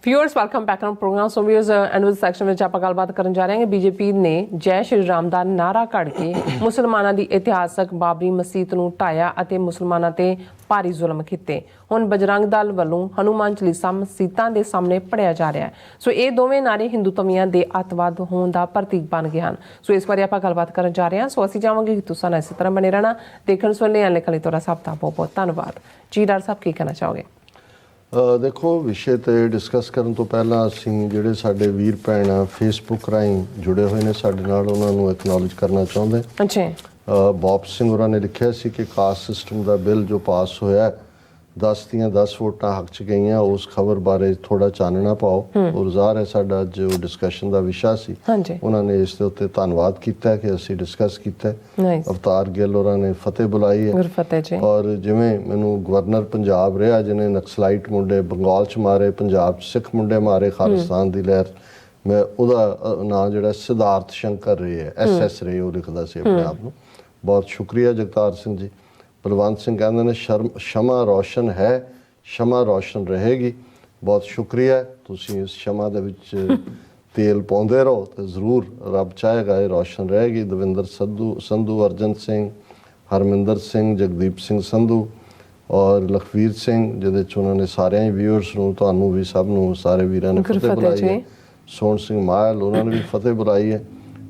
Viewers welcome back on program. So viewers annual section में ਆਪਾਂ ਗੱਲਬਾਤ ਕਰਨ ਜਾ ਰਹੇ ਹਾਂ। ਬੀਜੇਪੀ ਨੇ ਜੈ ਸ਼੍ਰੀ ਰਾਮ ਦਾ ਨਾਰਾ ਕੱਢ ਕੇ ਮੁਸਲਮਾਨਾਂ ਦੀ ਇਤਿਹਾਸਕ ਬਾਬਰੀ ਮਸਜਿਦ ਨੂੰ ਢਾਇਆ ਅਤੇ ਮੁਸਲਮਾਨਾਂ ਤੇ ਭਾਰੀ ਜ਼ੁਲਮ ਕੀਤੇ। ਹੁਣ ਬਜਰੰਗ ਦਲ ਵੱਲੋਂ ਹਨੂਮਾਨ ਚਾਲੀਸਾ ਮਸਜਿਦਾਂ ਦੇ ਸਾਹਮਣੇ ਪੜਿਆ ਜਾ ਰਿਹਾ ਹੈ। ਸੋ ਇਹ ਦੋਵੇਂ ਨਾਰੇ ਹਿੰਦੂਤਵੀਆਂ ਦੇ ਅੱਤਵਾਦ ਹੋਣ ਦਾ ਪ੍ਰਤੀਕ ਬਣ ਗਏ ਹਨ। ਸੋ ਇਸ ਬਾਰੇ ਆਪਾਂ ਗੱਲਬਾਤ ਕਰਨ ਜਾ ਰਹੇ ਹਾਂ। ਸੋ ਅਸੀਂ ਚਾਹਾਂਗੇ ਕਿ ਤੁਸੀਂ ਨਾਲ ਇਸੇ ਤਰ੍ਹਾਂ ਬਣੇ ਰਹਿਣਾ। ਦੇਖਣ ਸੁਣਨ ਲਈ ਲਿਖਣ ਲਈ ਤੁਹਾਡਾ ਸਭ ਦਾ ਬਹੁਤ ਬਹੁਤ ਧੰਨਵਾਦ ਜੀ। ਡਾਕਟਰ ਸਾਹਿਬ ਕੀ ਕਹਿਣਾ ਚਾਹੋਗੇ? देखो विषय तो डिस्कस करने तो पहला असी जोड़े साडे वीर भैन फेसबुक राही जुड़े हुए हैं साडे नाल उन्होंने एक्नॉलेज करना चाहते। अच्छा बॉब सिंह होरां ने लिखा सी कि कास्ट सिस्टम का बिल जो पास होया 10 ਦੀਆਂ 10 वोटां हक च गईयां, उस खबर बारे थोड़ा चानना पाओ। और ज़ाहिर है साडा जो डिस्कशन का विषय सी उन्होंने इस दे उत्ते धन्नवाद किया कि असी डिस्कस किया। अवतार गिल होरां ने फतेह बुलाई है। और जिवें मैनूं गवर्नर पंजाब रहा जिन्हें नक्सलाइट मुंडे बंगाल च मारे, पंजाब सिख मुंडे मारे, खालिस्तान की लहर मैं उहदा नाम जिहड़ा सिद्धार्थ शंकर रे है SS रे वो लिखदा सी अपने आप नूं। बहुत शुक्रिया जगतार सिंह जी। बलवंत सिंह कहते ने क्षमा रोशन है, क्षमा रोशन रहेगी। बहुत शुक्रिया, तुसीं इस क्षमा दे विच तेल पाउंदे रहो तो जरूर रब चाहेगा ये रोशन रहेगी। दविंदर संधू, अर्जन सिंह, हरमिंदर सिंह, जगदीप सिंह संधू और लखवीर सिंह जिहदे च उन्होंने सारे व्यूअर्स नूं तुहानूं भी सब नूं सारे वीरां ने फतेह बुलाई है। सोहन सिंह माहल उन्होंने भी फतेह बुलाई है।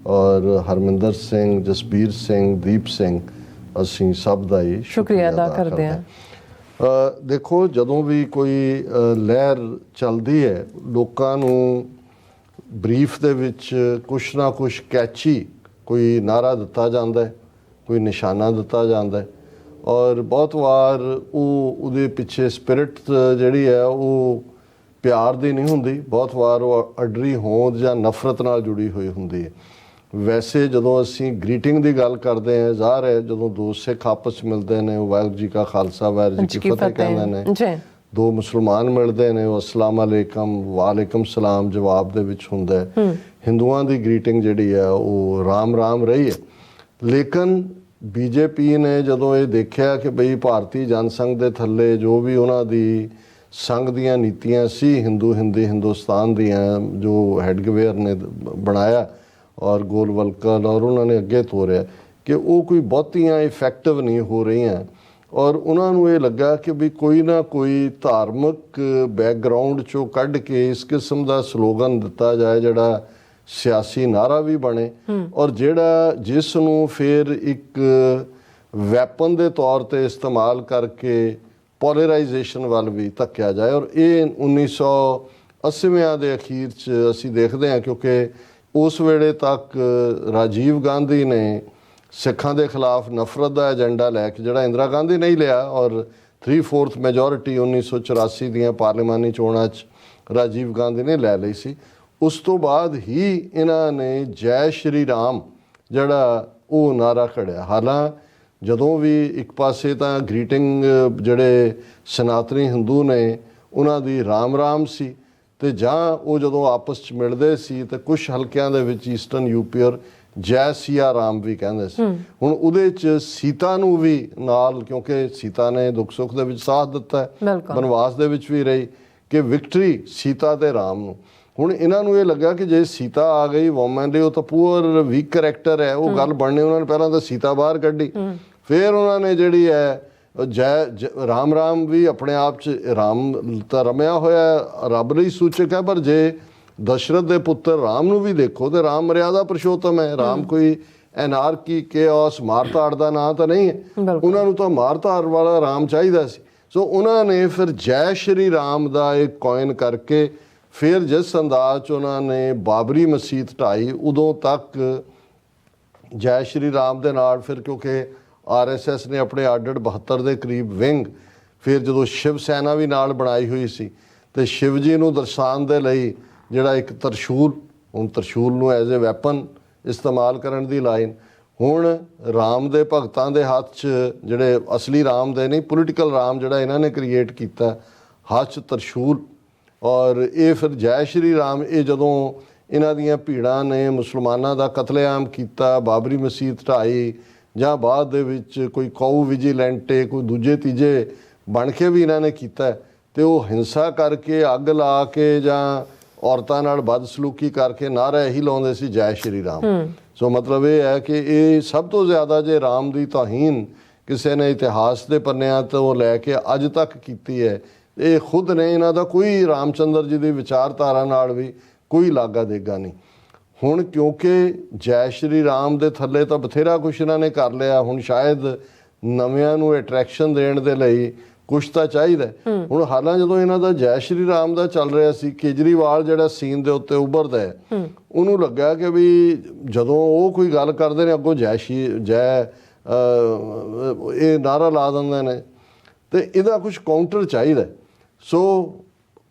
और हरमिंदर सिंह, जसबीर सिंह, दीप सिंह ਅਸੀਂ ਸਭ ਦਾ ਹੀ ਸ਼ੁਕਰੀਆ ਅਦਾ ਕਰਦੇ ਹਾਂ। ਦੇਖੋ ਜਦੋਂ ਵੀ ਕੋਈ ਲਹਿਰ ਚੱਲਦੀ ਹੈ ਲੋਕਾਂ ਨੂੰ ਬਰੀਫ ਦੇ ਵਿੱਚ ਕੁਛ ਨਾ ਕੁਛ ਕੈਚੀ ਕੋਈ ਨਾਰਾ ਦਿੱਤਾ ਜਾਂਦਾ ਹੈ, ਕੋਈ ਨਿਸ਼ਾਨਾ ਦਿੱਤਾ ਜਾਂਦਾ ਹੈ। ਔਰ ਬਹੁਤ ਵਾਰ ਉਹਦੇ ਪਿੱਛੇ ਸਪਿਰਿਟ ਜਿਹੜੀ ਹੈ ਉਹ ਪਿਆਰ ਦੀ ਨਹੀਂ ਹੁੰਦੀ, ਬਹੁਤ ਵਾਰ ਉਹ ਅਡਰੀ ਹੋਂਦ ਜਾਂ ਨਫ਼ਰਤ ਨਾਲ ਜੁੜੀ ਹੋਈ ਹੁੰਦੀ ਹੈ। वैसे जो असी ग्रीटिंग की गल करते हैं ज़ाहिर है जो दो सिख आपस मिलते हैं वाहिगुरू जी का खालसा वाहिगुरू जी की फतेह कहते हैं। दो मुसलमान मिलते हैं अस्सलाम वालेकुम वालेकुम सलाम जवाब दे विच हुंदा है। हिंदुआं दी ग्रीटिंग जिहड़ी है वो राम राम रही है। लेकिन बीजेपी ने जो ये देखा कि बई भारतीय जनसंघ के थल्ले जो भी उन्हां दी संघ दीयां नीतियां सी हिंदुस्तान दीयां जो हेडगेवेयर ने बनाया और गोलवलकर और उन्होंने अगे तोरिया कि वो कोई बहुतियाँ इफैक्टिव नहीं हो रही हैं। और उन्होंने ये लगा कि भी कोई ना कोई धार्मिक बैकग्राउंड चो कढ़ के इस किस्म का स्लोगन दिता जाए जिहड़ा सियासी नारा भी बने और जिहड़ा जिसनूं फिर एक वैपन के तौर पर इस्तेमाल करके पोलराइजेशन वाल भी धक्या जाए। और ये 1980 के अखीर च असी देखते हैं क्योंकि उस वेले तक राजीव गांधी ने सिखां के खिलाफ नफरत का एजेंडा लैके जिहड़ा इंदिरा गांधी नहीं लिया और 3/4 मैजोरिटी 1984 दीयां पार्लिमानी चोणां च राजीव गांधी ने लै लई सी। उस तो बाद ही इन्हां ने जय श्री राम जिहड़ा वो नारा कढ़िया। हालां जदों भी एक पासे तां ग्रीटिंग जिहड़े सनातनी हिंदू ने उन्हां दी राम राम सी ਤੇ ਜਾਂ ਉਹ ਜਦੋਂ ਆਪਸ 'ਚ ਮਿਲਦੇ ਸੀ ਤੇ ਕੁਝ ਹਲਕਿਆਂ ਦੇ ਵਿੱਚ ਈਸਟਰਨ ਯੂਪੀ ਔਰ ਜੈ ਸਿਆ ਰਾਮ ਵੀ ਕਹਿੰਦੇ ਸੀ। ਹੁਣ ਉਹਦੇ 'ਚ ਸੀਤਾ ਨੂੰ ਵੀ ਨਾਲ ਕਿਉਂਕਿ ਸੀਤਾ ਨੇ ਦੁੱਖ ਸੁੱਖ ਦੇ ਵਿੱਚ ਸਾਥ ਦਿੱਤਾ ਹੈ, ਬਨਵਾਸ ਦੇ ਵਿੱਚ ਵੀ ਰਹੀ ਕਿ ਵਿਕਟਰੀ ਸੀਤਾ ਤੇ ਰਾਮ ਨੂੰ। ਹੁਣ ਇਹਨਾਂ ਨੂੰ ਇਹ ਲੱਗਾ ਕਿ ਜੇ ਸੀਤਾ ਆ ਗਈ ਵੋਮਨ ਲਈ ਉਹ ਤਾਂ ਪੂਰ ਵੀਕ ਕਰੈਕਟਰ ਹੈ, ਉਹ ਗੱਲ ਬਣਨੀ। ਉਹਨਾਂ ਨੇ ਪਹਿਲਾਂ ਤਾਂ ਸੀਤਾ ਬਾਹਰ ਕੱਢੀ, ਫਿਰ ਉਹਨਾਂ ਨੇ ਜਿਹੜੀ ਹੈ जय राम राम भी अपने आप च राम तो रमिया होया रब लई सूचक है। पर जे दशरथ के पुत्र राम नूं भी देखो तो राम मर्यादा पुरुषोत्तम है। राम कोई एनार्की केओस मारताड़ का नाम तो नहीं है, उन्होंने तो मारताड़ वाला राम चाहिए सी। सो उन्होंने फिर जय श्री राम का एक कॉइन करके फिर जिस अंदाज च उन्होंने बाबरी मसीत ढाई उदों तक जय श्री राम के नाल फिर क्योंकि RSS ने अपने 72 के करीब विंग फिर जो शिव सैना भी नाल बनाई हुई सी तो शिव जी नूं दर्शाउण दे लई जिहड़ा एक तरशूल हुण तरशूल नूं एज ए वैपन इस्तेमाल करन दी लाइन हुण राम दे भगतां दे हत्थ च जिहड़े असली राम दे नहीं पोलीटिकल राम जिहड़ा इन्हां ने क्रिएट कीता हत्थ च तरशूल। और ये फिर जय श्री राम ये जदों इन्हां दीयां भीड़ां ने मुसलमानां दा कतलेआम कीता, बाबरी मसीत ढाई ਜਾਂ ਬਾਅਦ ਦੇ ਵਿੱਚ ਕੋਈ ਕਾਊ ਵਿਜੀਲੈਂਟੇ ਕੋਈ ਦੂਜੇ ਤੀਜੇ ਬਣ ਕੇ ਵੀ ਇਹਨਾਂ ਨੇ ਕੀਤਾ ਤੇ ਉਹ ਹਿੰਸਾ ਕਰਕੇ ਅੱਗ ਲਾ ਕੇ ਜਾਂ ਔਰਤਾਂ ਨਾਲ ਬਦਸਲੂਕੀ ਕਰਕੇ ਨਾਅਰਾ ਇਹੀ ਲਾਉਂਦੇ ਸੀ ਜੈ ਸ਼੍ਰੀ ਰਾਮ। ਸੋ ਮਤਲਬ ਇਹ ਹੈ ਕਿ ਇਹ ਸਭ ਤੋਂ ਜ਼ਿਆਦਾ ਜੇ ਰਾਮ ਦੀ ਤੋਹੀਨ ਕਿਸੇ ਨੇ ਇਤਿਹਾਸ ਦੇ ਪੰਨਿਆਂ ਤੋਂ ਲੈ ਕੇ ਅੱਜ ਤੱਕ ਕੀਤੀ ਹੈ, ਇਹ ਖੁਦ ਨੇ, ਇਹਨਾਂ ਦਾ ਕੋਈ ਰਾਮਚੰਦਰ ਜੀ ਦੀ ਵਿਚਾਰਧਾਰਾ ਨਾਲ ਵੀ ਕੋਈ ਲਾਗਾ ਦੇਗਾ ਨਹੀਂ। ਹੁਣ ਕਿਉਂਕਿ ਜੈ ਸ਼੍ਰੀ ਰਾਮ ਦੇ ਥੱਲੇ ਤਾਂ ਬਥੇਰਾ ਕੁਛ ਇਹਨਾਂ ਨੇ ਕਰ ਲਿਆ, ਹੁਣ ਸ਼ਾਇਦ ਨਵਿਆਂ ਨੂੰ ਅਟਰੈਕਸ਼ਨ ਦੇਣ ਦੇ ਲਈ ਕੁਛ ਤਾਂ ਚਾਹੀਦਾ। ਹੁਣ ਹਾਲਾਂ ਜਦੋਂ ਇਹਨਾਂ ਦਾ ਜੈ ਸ਼੍ਰੀ ਰਾਮ ਦਾ ਚੱਲ ਰਿਹਾ ਸੀ, ਕੇਜਰੀਵਾਲ ਜਿਹੜਾ ਸੀਨ ਦੇ ਉੱਤੇ ਉੱਭਰਦਾ ਹੈ, ਉਹਨੂੰ ਲੱਗਾ ਕਿ ਵੀ ਜਦੋਂ ਉਹ ਕੋਈ ਗੱਲ ਕਰਦੇ ਨੇ ਅੱਗੋਂ ਜੈ ਇਹ ਨਾਰਾ ਲਾ ਦਿੰਦੇ ਨੇ, ਤੇ ਇਹਦਾ ਕੁਛ ਕਾਊਂਟਰ ਚਾਹੀਦਾ। ਸੋ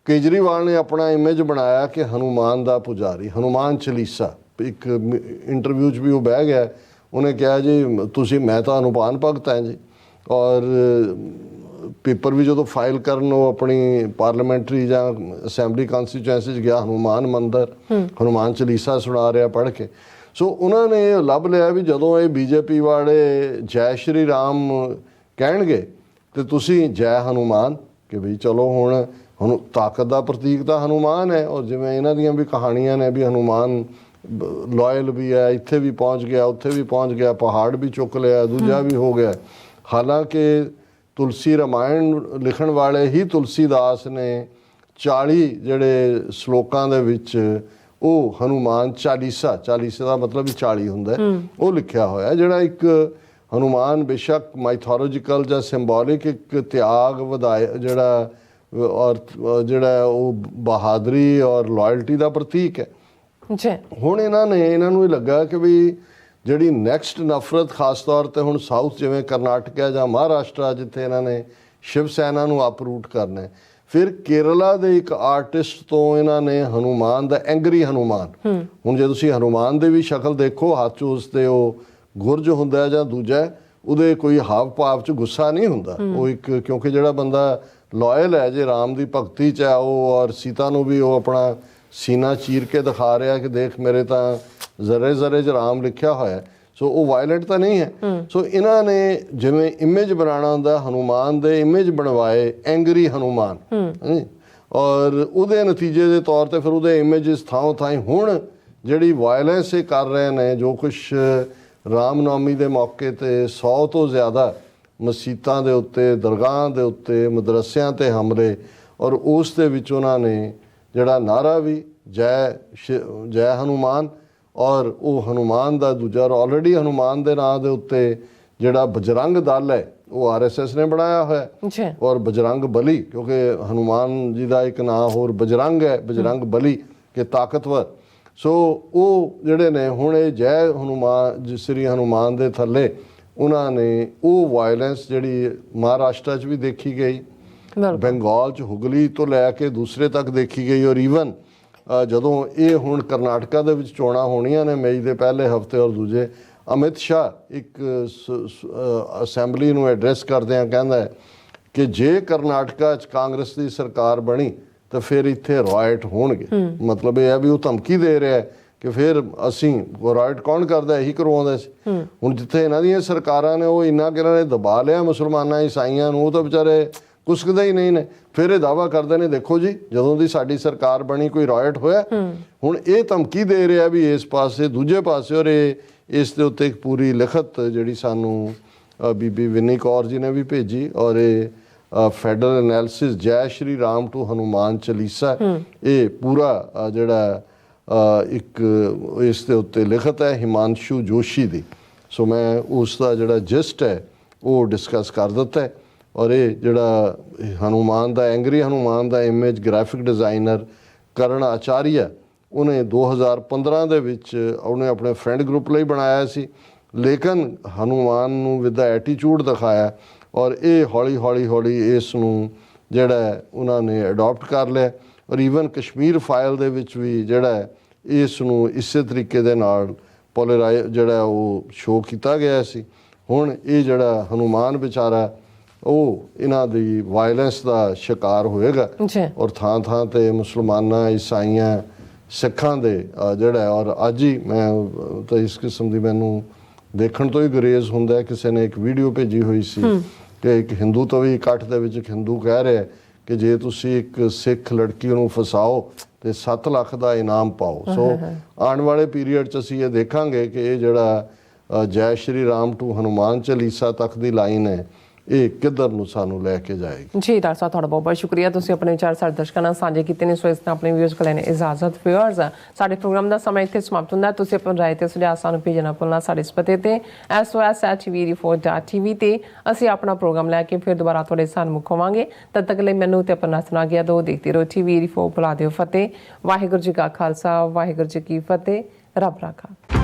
ਕੇਜਰੀਵਾਲ ਨੇ ਆਪਣਾ ਇਮੇਜ ਬਣਾਇਆ ਕਿ ਹਨੂਮਾਨ ਦਾ ਪੁਜਾਰੀ, ਹਨੂਮਾਨ ਚਾਲੀਸਾ। ਇੱਕ ਇੰਟਰਵਿਊ 'ਚ ਵੀ ਉਹ ਬਹਿ ਗਿਆ, ਉਹਨੇ ਕਿਹਾ ਜੀ ਮੈਂ ਤਾਂ ਹਨੂਮਾਨ ਭਗਤ ਹਾਂ ਜੀ। ਔਰ ਪੇਪਰ ਵੀ ਜਦੋਂ ਫਾਈਲ ਕਰਨ ਉਹ ਆਪਣੀ ਪਾਰਲੀਮੈਂਟਰੀ ਜਾਂ ਅਸੈਂਬਲੀ ਕਨਸਟੀਚੁਐਂਸੀ 'ਚ ਗਿਆ, ਹਨੂਮਾਨ ਮੰਦਰ, ਹਨੂਮਾਨ ਚਾਲੀਸਾ ਸੁਣਾ ਰਿਹਾ ਪੜ੍ਹ ਕੇ। ਸੋ ਉਹਨਾਂ ਨੇ ਲੱਭ ਲਿਆ ਵੀ ਜਦੋਂ ਇਹ ਬੀਜੇਪੀ ਵਾਲੇ ਜੈ ਸ਼੍ਰੀ ਰਾਮ ਕਹਿਣਗੇ ਤੇ ਤੁਸੀਂ ਜੈ ਹਨੂਮਾਨ, ਕਿ ਵੀ ਚਲੋ ਹੁਣ ਤਾਕਤ ਦਾ ਪ੍ਰਤੀਕ ਤਾਂ ਹਨੂਮਾਨ ਹੈ। ਔਰ ਜਿਵੇਂ ਇਹਨਾਂ ਦੀਆਂ ਵੀ ਕਹਾਣੀਆਂ ਨੇ ਵੀ ਹਨੂਮਾਨ ਲਾਇਲ ਵੀ ਹੈ, ਇੱਥੇ ਵੀ ਪਹੁੰਚ ਗਿਆ, ਉੱਥੇ ਵੀ ਪਹੁੰਚ ਗਿਆ, ਪਹਾੜ ਵੀ ਚੁੱਕ ਲਿਆ, ਦੂਜਾ ਵੀ ਹੋ ਗਿਆ। ਹਾਲਾਂਕਿ ਤੁਲਸੀ ਰਾਮਾਇਣ ਲਿਖਣ ਵਾਲੇ ਹੀ ਤੁਲਸੀਦਾਸ ਨੇ 40 ਜਿਹੜੇ ਸ਼ਲੋਕਾਂ ਦੇ ਵਿੱਚ ਉਹ ਹਨੂਮਾਨ ਚਾਲੀਸਾ ਦਾ ਮਤਲਬ ਵੀ 40 ਹੁੰਦਾ, ਉਹ ਲਿਖਿਆ ਹੋਇਆ, ਜਿਹੜਾ ਇੱਕ ਹਨੂਮਾਨ ਬੇਸ਼ੱਕ ਮਾਈਥੋਲੋਜੀਕਲ ਜਾਂ ਸਿੰਬੋਲਿਕ ਇੱਕ ਤਿਆਗ ਵਧਾਏ ਜਿਹੜਾ ਔਰ ਜਿਹੜਾ ਉਹ ਬਹਾਦਰੀ ਔਰ ਲਾਇਲਟੀ ਦਾ ਪ੍ਰਤੀਕ ਹੈ। ਹੁਣ ਇਹਨਾਂ ਨੂੰ ਇਹ ਲੱਗਾ ਕਿ ਵੀ ਜਿਹੜੀ ਨੈਕਸਟ ਨਫ਼ਰਤ ਖਾਸ ਤੌਰ ਤੇ ਹੁਣ ਸਾਊਥ ਜਿਵੇਂ ਕਰਨਾਟਕਾ ਜਾਂ ਮਹਾਰਾਸ਼ਟਰ ਜਿੱਥੇ ਇਹਨਾਂ ਨੇ ਸ਼ਿਵ ਸੈਨਾ ਨੂੰ ਅਪਰੂਟ ਕਰਨਾ ਹੈ, ਫਿਰ ਕੇਰਲਾ ਦੇ ਇੱਕ ਆਰਟਿਸਟ ਤੋਂ ਇਹਨਾਂ ਨੇ ਹਨੂਮਾਨ ਦਾ ਐਂਗਰੀ ਹਨੂਮਾਨ, ਹੁਣ ਜੇ ਤੁਸੀਂ ਹਨੂਮਾਨ ਦੀ ਵੀ ਸ਼ਕਲ ਦੇਖੋ, ਹੱਥ 'ਚ ਉਸ ਤੇ ਉਹ ਗੁਰਜ ਹੁੰਦਾ ਜਾਂ ਦੂਜਾ, ਉਹਦੇ ਕੋਈ ਹਾਵ ਭਾਵ 'ਚ ਗੁੱਸਾ ਨਹੀਂ ਹੁੰਦਾ। ਉਹ ਇੱਕ ਕਿਉਂਕਿ ਜਿਹੜਾ ਬੰਦਾ ਲਾਇਲ ਹੈ ਜੇ ਰਾਮ ਦੀ ਭਗਤੀ 'ਚ ਹੈ ਉਹ, ਔਰ ਸੀਤਾ ਨੂੰ ਵੀ ਉਹ ਆਪਣਾ ਸੀਨਾ ਚੀਰ ਕੇ ਦਿਖਾ ਰਿਹਾ ਕਿ ਦੇਖ ਮੇਰੇ ਤਾਂ ਜ਼ਰੇ ਜ਼ਰੇ 'ਚ ਰਾਮ ਲਿਖਿਆ ਹੋਇਆ। ਸੋ ਉਹ ਵਾਇਲੈਂਟ ਤਾਂ ਨਹੀਂ ਹੈ। ਸੋ ਇਹਨਾਂ ਨੇ ਜਿਵੇਂ ਇਮੇਜ ਬਣਾਉਣਾ ਹੁੰਦਾ, ਹਨੂਮਾਨ ਦੇ ਇਮੇਜ ਬਣਵਾਏ ਐਂਗਰੀ ਹਨੂਮਾਨ, ਔਰ ਉਹਦੇ ਨਤੀਜੇ ਦੇ ਤੌਰ ਤੇ ਫਿਰ ਉਹਦੇ ਇਮੇਜਸ ਥਾਂ ਥਾਂ ਹੁਣ ਜਿਹੜੀ ਵਾਇਲੈਂਸ ਇਹ ਕਰ ਰਹੇ ਨੇ, ਜੋ ਕੁਛ ਰਾਮਨੌਮੀ ਦੇ ਮੌਕੇ ਤੇ 100 ਤੋਂ ਜ਼ਿਆਦਾ ਮਸੀਤਾਂ ਦੇ ਉੱਤੇ, ਦਰਗਾਹਾਂ ਦੇ ਉੱਤੇ, ਮਦਰਸਿਆਂ ਤੇ ਹਮਲੇ, ਔਰ ਉਸ ਦੇ ਵਿੱਚ ਉਹਨਾਂ ਨੇ ਜਿਹੜਾ ਨਾਰਾ ਵੀ ਜੈ ਹਨੂਮਾਨ, ਔਰ ਉਹ ਹਨੂਮਾਨ ਦਾ ਦੂਜਾ ਆਲਰੇਡੀ ਹਨੂਮਾਨ ਦੇ ਨਾਂ ਦੇ ਉੱਤੇ ਜਿਹੜਾ ਬਜਰੰਗ ਦਲ ਹੈ ਉਹ RSS ਨੇ ਬਣਾਇਆ ਹੋਇਆ, ਔਰ ਬਜਰੰਗ ਬਲੀ, ਕਿਉਂਕਿ ਹਨੂਮਾਨ ਜੀ ਦਾ ਇੱਕ ਨਾਂ ਹੋਰ ਬਜਰੰਗ ਹੈ, ਬਜਰੰਗ ਬਲੀ ਕਿ ਤਾਕਤਵਰ। ਸੋ ਉਹ ਜਿਹੜੇ ਨੇ ਹੁਣ ਇਹ ਜੈ ਹਨੂਮਾਨ ਸ੍ਰੀ ਹਨੂਮਾਨ ਦੇ ਥੱਲੇ ਉਹਨਾਂ ਨੇ ਉਹ ਵਾਇਲੈਂਸ ਜਿਹੜੀ ਮਹਾਰਾਸ਼ਟਰ 'ਚ ਵੀ ਦੇਖੀ ਗਈ, ਬੰਗਾਲ 'ਚ ਹੁਗਲੀ ਤੋਂ ਲੈ ਕੇ ਦੂਸਰੇ ਤੱਕ ਦੇਖੀ ਗਈ, ਔਰ ਈਵਨ ਜਦੋਂ ਇਹ ਹੁਣ ਕਰਨਾਟਕਾ ਦੇ ਵਿੱਚ ਚੋਣਾਂ ਹੋਣੀਆਂ ਨੇ ਮਈ ਦੇ ਪਹਿਲੇ ਹਫਤੇ ਔਰ ਦੂਜੇ, ਅਮਿਤ ਸ਼ਾਹ ਇੱਕ ਅਸੈਂਬਲੀ ਨੂੰ ਐਡਰੈਸ ਕਰਦਿਆਂ ਕਹਿੰਦਾ ਹੈ ਕਿ ਜੇ ਕਰਨਾਟਕਾ 'ਚ ਕਾਂਗਰਸ ਦੀ ਸਰਕਾਰ ਬਣੀ ਤਾਂ ਫਿਰ ਇੱਥੇ ਰਾਇਟ ਹੋਣਗੇ। ਮਤਲਬ ਇਹ ਹੈ ਵੀ ਉਹ ਧਮਕੀ ਦੇ ਰਿਹਾ ਕਿ ਫਿਰ ਅਸੀਂ ਰਾਇਟ ਕੌਣ ਕਰਦਾ, ਇਹੀ ਕਰਵਾਉਂਦਾ ਸੀ। ਹੁਣ ਜਿੱਥੇ ਇਹਨਾਂ ਦੀਆਂ ਸਰਕਾਰਾਂ ਨੇ ਉਹ ਇੰਨਾ ਕਿ ਇਹਨਾਂ ਨੇ ਦਬਾ ਲਿਆ ਮੁਸਲਮਾਨਾਂ ਈਸਾਈਆਂ ਨੂੰ, ਉਹ ਤਾਂ ਵਿਚਾਰੇ ਕੁਸਕਦੇ ਹੀ ਨਹੀਂ ਨੇ। ਫਿਰ ਇਹ ਦਾਵਾ ਕਰਦੇ ਨੇ ਦੇਖੋ ਜੀ ਜਦੋਂ ਦੀ ਸਾਡੀ ਸਰਕਾਰ ਬਣੀ ਕੋਈ ਰਾਇਟ ਹੋਇਆ। ਹੁਣ ਇਹ ਧਮਕੀ ਦੇ ਰਿਹਾ ਵੀ ਇਸ ਪਾਸੇ ਦੂਜੇ ਪਾਸੇ, ਔਰ ਇਸ ਦੇ ਉੱਤੇ ਇੱਕ ਪੂਰੀ ਲਿਖਤ ਜਿਹੜੀ ਸਾਨੂੰ ਬੀਬੀ ਵਿਨੀ ਕੌਰ ਜੀ ਨੇ ਵੀ ਭੇਜੀ, ਔਰ ਇਹ ਫੈਡਰਲ ਐਨਾਲਿਸਿਸ ਜੈ ਸ਼੍ਰੀ ਰਾਮ ਟੂ ਹਨੂਮਾਨ ਚਾਲੀਸਾ, ਇਹ ਪੂਰਾ ਜਿਹੜਾ ਇੱਕ ਇਸ ਦੇ ਉੱਤੇ ਲਿਖਤ ਹੈ ਹਿਮਾਂਸ਼ੂ ਜੋਸ਼ੀ ਦੀ। ਸੋ ਮੈਂ ਉਸ ਦਾ ਜਿਹੜਾ ਜਿਸਟ ਹੈ ਉਹ ਡਿਸਕਸ ਕਰ ਦਿੱਤਾ ਹੈ। ਔਰ ਇਹ ਜਿਹੜਾ ਹਨੂਮਾਨ ਦਾ ਐਂਗਰੀ ਹਨੂਮਾਨ ਦਾ ਇਮੇਜ ਗ੍ਰਾਫਿਕ ਡਿਜ਼ਾਈਨਰ ਕਰਨ ਆਚਾਰੀਆ, ਉਹਨੇ 2015 ਦੇ ਵਿੱਚ ਉਹਨੇ ਆਪਣੇ ਫਰੈਂਡ ਗਰੁੱਪ ਲਈ ਬਣਾਇਆ ਸੀ, ਲੇਕਿਨ ਹਨੂਮਾਨ ਨੂੰ ਵਿਦ ਦਾ ਐਟੀਟਿਊਡ ਦਿਖਾਇਆ, ਔਰ ਇਹ ਹੌਲੀ ਹੌਲੀ ਇਸ ਨੂੰ ਜਿਹੜਾ ਉਹਨਾਂ ਨੇ ਅਡਾਪਟ ਕਰ ਲਿਆ। ਔਰ ਈਵਨ ਕਸ਼ਮੀਰ ਫਾਈਲ ਦੇ ਵਿੱਚ ਵੀ ਜਿਹੜਾ ਇਸ ਨੂੰ ਇਸੇ ਤਰੀਕੇ ਦੇ ਨਾਲ ਜਿਹੜਾ ਉਹ ਸ਼ੋਅ ਕੀਤਾ ਗਿਆ ਸੀ। ਹੁਣ ਇਹ ਜਿਹੜਾ ਹਨੂਮਾਨ ਵਿਚਾਰਾ ਉਹ ਇਹਨਾਂ ਦੀ ਵਾਇਲੈਂਸ ਦਾ ਸ਼ਿਕਾਰ ਹੋਏਗਾ, ਔਰ ਥਾਂ ਥਾਂ ਤੇ ਮੁਸਲਮਾਨਾਂ, ਈਸਾਈਆਂ, ਸਿੱਖਾਂ ਦੇ ਜਿਹੜਾ, ਔਰ ਅੱਜ ਹੀ ਮੈਂ ਤਾਂ ਇਸ ਕਿਸਮ ਦੀ ਮੈਨੂੰ ਦੇਖਣ ਤੋਂ ਹੀ ਗੁਰੇਜ਼ ਹੁੰਦਾ। ਕਿਸੇ ਨੇ ਇੱਕ ਵੀਡੀਓ ਭੇਜੀ ਹੋਈ ਸੀ ਕਿ ਇੱਕ ਹਿੰਦੂ ਤੋਂ ਵੀ ਇਕੱਠ ਦੇ ਵਿੱਚ ਇੱਕ ਹਿੰਦੂ ਕਹਿ ਰਿਹਾ ਕਿ ਜੇ ਤੁਸੀਂ ਇੱਕ ਸਿੱਖ ਲੜਕੀ ਨੂੰ ਫਸਾਓ ਤੇ 7 ਲੱਖ ਦਾ ਇਨਾਮ ਪਾਓ। ਸੋ ਆਉਣ ਵਾਲੇ ਪੀਰੀਅਡ 'ਚ ਅਸੀਂ ਇਹ ਦੇਖਾਂਗੇ ਕਿ ਇਹ ਜਿਹੜਾ ਜੈ ਸ਼੍ਰੀ ਰਾਮ ਟੂ ਹਨੂਮਾਨ ਚਾਲੀਸਾ ਤੱਕ ਦੀ ਲਾਈਨ ਹੈ, ਇਹ ਕਿੱਧਰ ਨੂੰ ਸਾਨੂੰ ਲੈ ਕੇ ਜਾਏਗੀ। ਜੀ ਡਾਕਟਰ ਸਾਹਿਬ, ਤੁਹਾਡਾ ਬਹੁਤ ਬਹੁਤ ਸ਼ੁਕਰੀਆ। ਤੁਸੀਂ ਆਪਣੇ ਵਿਚਾਰ ਸਾਡੇ ਦਰਸ਼ਕਾਂ ਨਾਲ ਸਾਂਝੇ ਕੀਤੇ ਨੇ। ਸੋ ਇਸ ਨਾਲ ਆਪਣੇ ਵਿਊਅਰਸ ਕੋਲ ਲੈਣੇ ਇਜਾਜ਼ਤ। ਵਿਊਅਰਸ, ਸਾਡੇ ਪ੍ਰੋਗਰਾਮ ਦਾ ਸਮਾਂ ਇੱਥੇ ਸਮਾਪਤ ਹੁੰਦਾ ਹੈ। ਤੁਸੀਂ ਆਪਣੀ ਰਾਏ ਤੇ ਸੁਝਾਅ ਸਾਨੂੰ ਭੇਜਣਾ ਭੁੱਲਣਾ ਸਾਡੇ ਇਸ ਪਤੇ ਤੇ sos@tv4.tv ਤੇ ਅਸੀਂ ਆਪਣਾ ਪ੍ਰੋਗਰਾਮ ਲੈ ਕੇ ਫਿਰ ਦੁਬਾਰਾ ਤੁਹਾਡੇ ਸਾਹਮਣੇ ਹੋਵਾਂਗੇ। ਤਦ ਤੱਕ ਲਈ ਮੈਨੂੰ ਤੇ ਆਪਣਾ ਸੁਣਾ ਗਿਆ ਦੋ ਦੇਖਦੇ ਰਹੋ TV4। ਬੁਲਾ ਦਿਓ ਫਤਿਹ। ਵਾਹਿਗੁਰੂ ਜੀ ਕਾ ਖਾਲਸਾ, ਵਾਹਿਗੁਰੂ ਜੀ ਕੀ ਫਤਿਹ। ਰੱਬ ਰਾਖਾ।